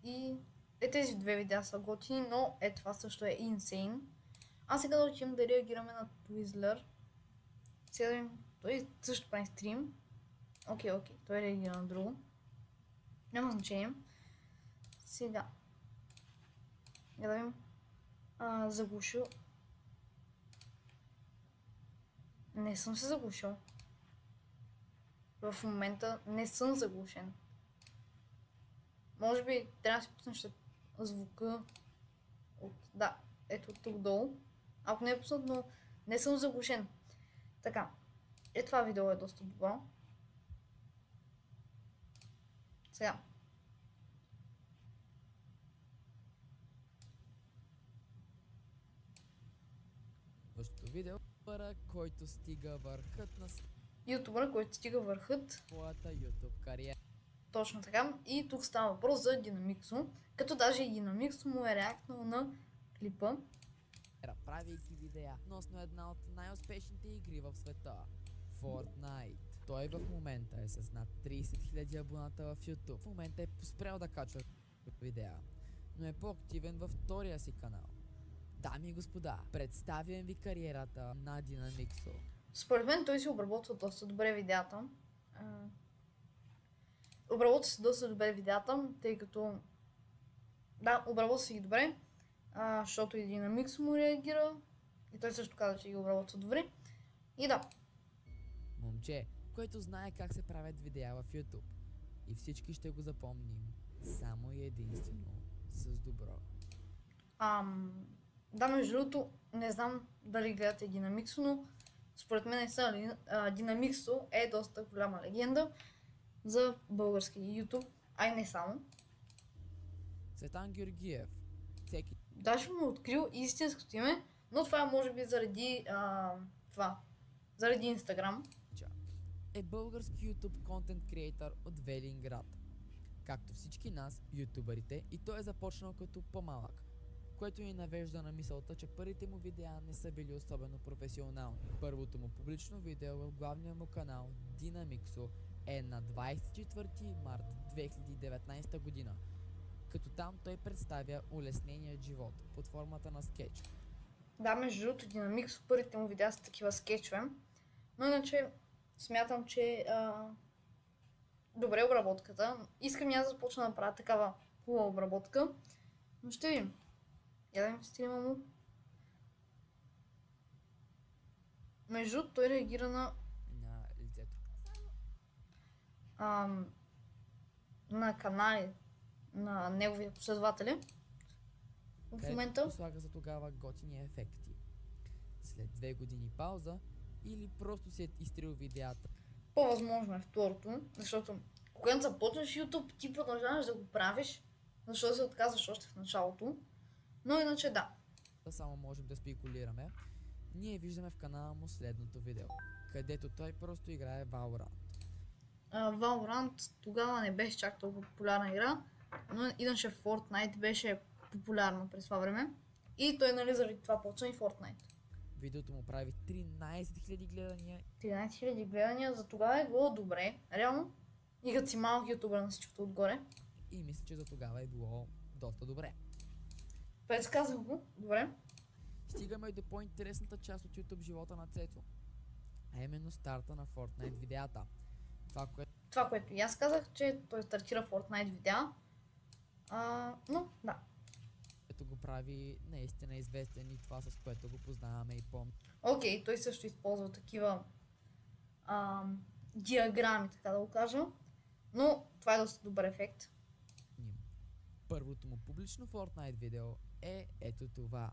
И тези две видеа са готини, но това също е insane. Аз сега да отидем да реагираме на Twizzler. Сега да видим, той също прави стрим. Окей, той реагира на друго. Няма значение. Сега. Да видим. Заглушил. Не съм се заглушил. В момента не съм заглушен. Може би трябва да си пуснеш звука от... Да, ето тук долу. Ако не е пуснат, но не съм заглушен. Така. Това видео е доста добро. Сега. Вашето видео който стига върхът на Ютубър, който стига върхът своята YouTube кариера. Точно така. И тук става въпрос за Динамиксо, като даже и Динамиксо му е реактнал на клипа. Правейки видеа относно една от най-успешните игри в света – Fortnite. Той в момента е с над 30 000 абоната в YouTube. В момента е поспрял да качва видеа, но е по-активен във втория си канал. Дами и господа, представям ви кариерата на Динамиксо. Според мен той си обработва доста добре видеята. Обработва си доста добре видеята, тъй като... Да, обработва си ги добре, защото и Динамиксо му реагира. И той също каза, че ги обработва добре. И да. Момче, който знае как се правят видеа в YouTube. И всички ще го запомним само и единствено с добро. Да, между другото, не знам дали гледате Динамиксо, но според мен Динамиксо е доста голяма легенда за български YouTube, а и не само. Цветан Георгиев. Всеки Даже му открил истинското име, но това е може би заради заради Инстаграм. Е български YouTube контент креатор от Велинград. Както всички нас, ютубърите, и той е започнал като по-малък, което ни навежда на мисълта, че първите му видеа не са били особено професионални. Първото му публично видео в главния му канал Динамиксо е на 24 март 2019 година, като там той представя улесненият живот под формата на скетч. Да, между другото, Динамиксо първите му видеа са такива скетчове, но иначе смятам, че добре обработката. Искам и аз да започна да правя такава хубава обработка, но ще видим. Ядем стрима му. Между другото, той реагира на лицето. На канали на негови последователи. В момента слага за тогава готини ефекти. След 2 години пауза или просто си е изтрил видеята. По-възможно е второто, защото когато започнеш YouTube, ти продължаваш да го правиш, защото се отказваш още в началото. Но иначе да. Само можем да спекулираме. Ние виждаме в канала му следното видео, където той просто играе Valorant. Valorant тогава не беше чак толкова популярна игра, но иначе Fortnite беше популярно през това време. И той, нали, заради това почна и Fortnite. Видеото му прави 13 000 гледания. 13 000 гледания, за тогава е било добре. Реално, и като си малък ютубър на всичкото отгоре. И мисля, че за тогава е било доста добре. Предсказах го, добре. Стигаме и до по-интересната част от YouTube живота на Цецо, а именно старта на Fortnite видеята. Това, което и аз казах, че той стартира Fortnite видеа. Но, да. Което го прави наистина известен и това, с което го познаваме и помня. Окей, той също използва такива диаграми, така да го кажа. Но това е доста добър ефект. Първото му публично Fortnite видео е ето това.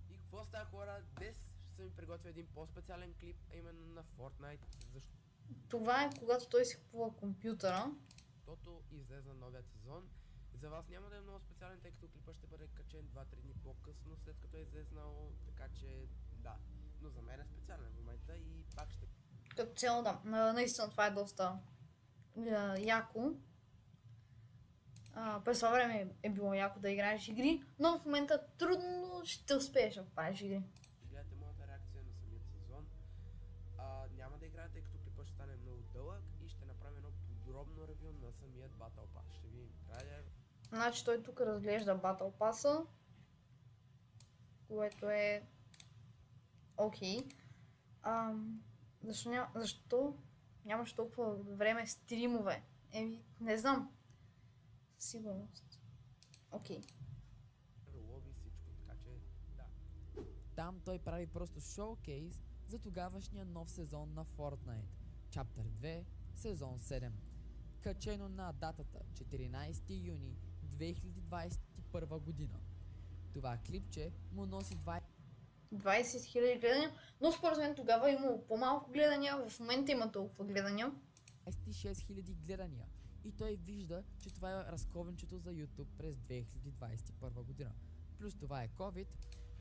И какво става, хора? Днес ще съм ви приготвил един по-специален клип, а именно на Fortnite. Защо? Това е когато той си купува компютъра. Защото излезна новият сезон. За вас няма да е много специален, тъй като клипът ще бъде качен 2-3 дни по-късно, след като е излезнал, така че да. Но за мен е специален в момента и пак ще... Като цяло, да. Наистина това е доста яко. През това време е било яко да играеш игри, но в момента трудно ще успееш да правиш игри. Гледате моята реакция на самият сезон. Няма да играя, тъй като клипът ще стане много дълъг и ще направим едно подробно ревю на самият Battle Pass. Ще видим трейлер. Значи той тук разглежда Battle Pass-а, което е окей. Защо нямаш толкова време стримове? Не знам. Със сигурност. Окей. Лоби всичко, така че да. Там той прави просто шоукейс за тогавашния нов сезон на Fortnite, Chapter 2, сезон 7. Качено на датата 14 юни 2021 година. Това клипче му носи 20 000 гледания, но според мен тогава е имало по-малко гледания, в момента има толкова гледания. 26 000 гледания и той вижда, че това е разковничето за YouTube през 2021 година. Плюс това е COVID,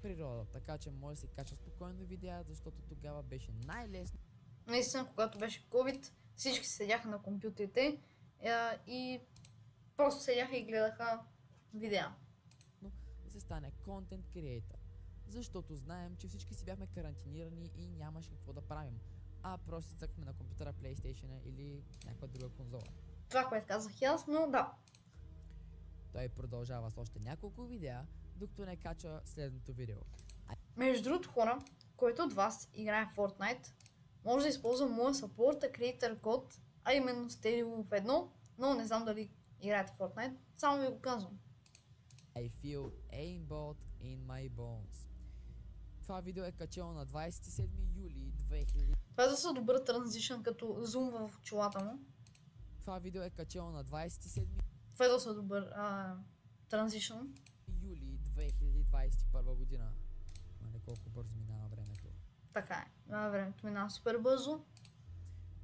природа, така че може да се качва спокойно видеа, защото тогава беше най-лесно. Наистина, когато беше COVID, всички седяха на компютрите и просто седяха и гледаха видеа. Да се стане контент креатор. Защото знаем, че всички си бяхме карантинирани и нямаше какво да правим. А просто си цъкаме на компютъра, PlayStation или някаква друга конзола. Това, което казах и аз, но да. Той продължава с още няколко видеа, докато не кача следното видео. Между другото, хора, който от вас играе в Fortnite, може да използва моя Support Creator код, а именно Stereo в едно, но не знам дали играете в Fortnite, само ви го казвам. I feel aimbot in my bones. Това видео е качено на 27 юли 2000. Това е доста добър транзишън, като зум в очилата му. Това видео е качено на 27 Това е доста добър транзишън. юли 2021 година. Мале колко бързо минава времето. Така е, времето минава супер бързо.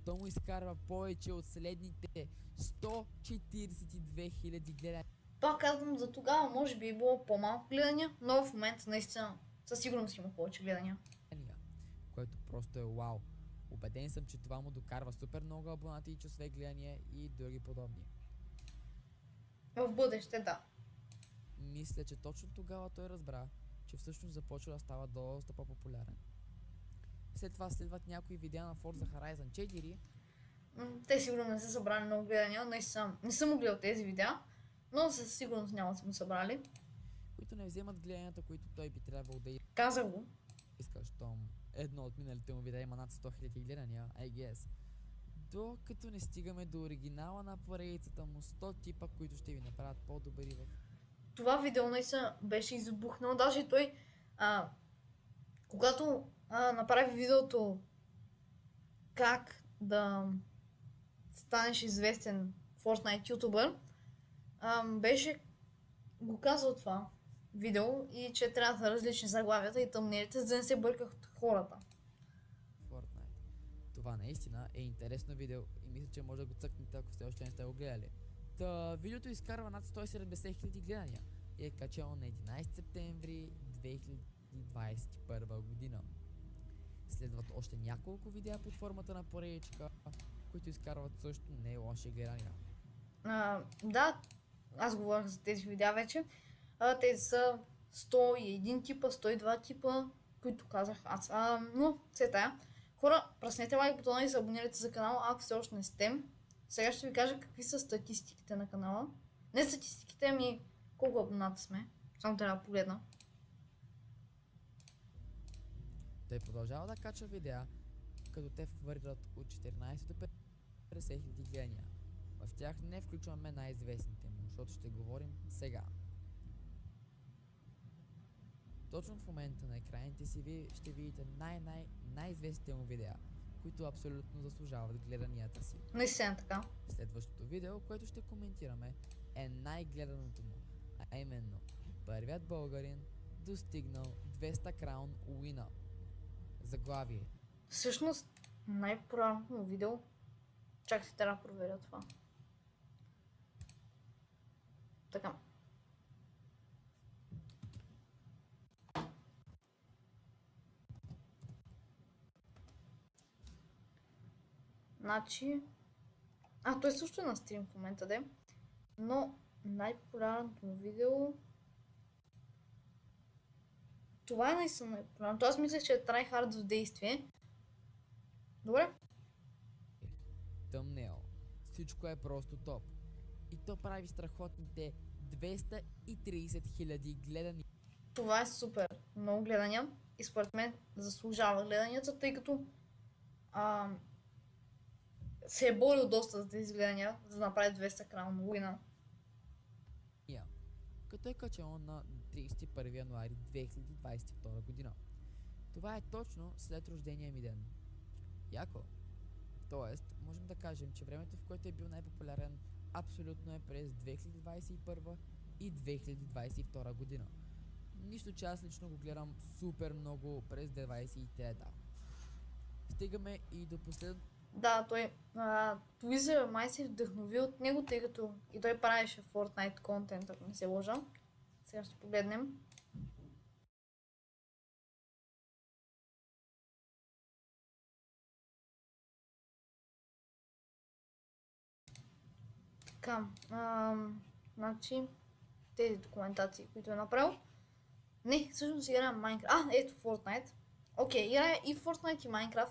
То му изкарва повече от следните 142 000 гледания. Пак казвам, за тогава може би е било по-малко гледания, но в момента наистина със сигурност има повече гледания. Което просто е вау. Убеден съм, че това му докарва супер много абонати и часове гледания и други подобни. В бъдеще, да. Мисля, че точно тогава той разбра, че всъщност започва да става доста по-популярен. След това следват някои видеа на Forza Horizon 4. Те сигурно не са събрали много гледания, не съм гледал тези видеа, но със сигурност няма да са му събрали. Които не вземат гледанията, които той би трябвало да Казах го. иска, щом едно от миналите му видеа има над 100 000 гледания, I guess. Докато не стигаме до оригинала на поредицата му 100 типа, които ще ви направят по-добри в... Това видео наистина беше избухнал, даже и той, когато направи видеото как да станеш известен Fortnite ютубър, беше го казал това видео и че трябва да са различни заглавията и тъмнелите, за да не се бъркат хората. Fortnite. Това наистина е интересно видео и мисля, че може да го цъкнете, ако все още не сте го гледали. Та видеото изкарва над 170 000 гледания и е качено на 11 септември 2021 година. Следват още няколко видеа под формата на поредичка, които изкарват също не лоши гледания. Да, аз говорих за тези видеа вече. Те са 101 типа, 102 типа, които казах аз. Но все тая. Хора, пръснете лайк бутона и се абонирайте за канала, ако все още не сте. Сега ще ви кажа какви са статистиките на канала. Не статистиките, ами колко абоната сме. Само трябва да погледна. Той продължава да качва видеа, като те варират от 14 до 50 000 гледания. В тях не включваме най-известните му, защото ще говорим сега. Точно в момента на екраните си ви ще видите най-известните му видеа, които абсолютно заслужават гледанията си. Наистина така. Следващото видео, което ще коментираме, е най-гледаното му, а именно първият българин достигнал 200 краун уина. Заглавие. Всъщност, най-популярното му видео. Чакайте, трябва да проверя това. Така. Значи... той също е на стрим в момента, де. Но най-популярното му видео... Това е наистина най-популярното. Аз мислех, че е tryhard в действие. Добре? Thumbnail. Всичко е просто топ. И то прави страхотните 230 000 гледания. Това е супер. Много гледания. И според мен заслужава гледанията, тъй като се е борил доста за тези гледания, за да направи 200 краун уина. Като е качено на 31 януари 2022 година. Това е точно след рождения ми ден. Яко. Тоест, можем да кажем, че времето, в което е бил най-популярен, абсолютно е през 2021 и 2022 година. Нищо, че аз лично го гледам супер много през 23-та. Стигаме и до последното. Да, той Твизър май се вдъхнови от него, тъй като и той правеше Fortnite контент, ако не се лъжа. Сега ще погледнем. Така, значи тези документации, които е направил. Не, всъщност играе Minecraft. Ето Fortnite. Окей, играе и Fortnite и Minecraft.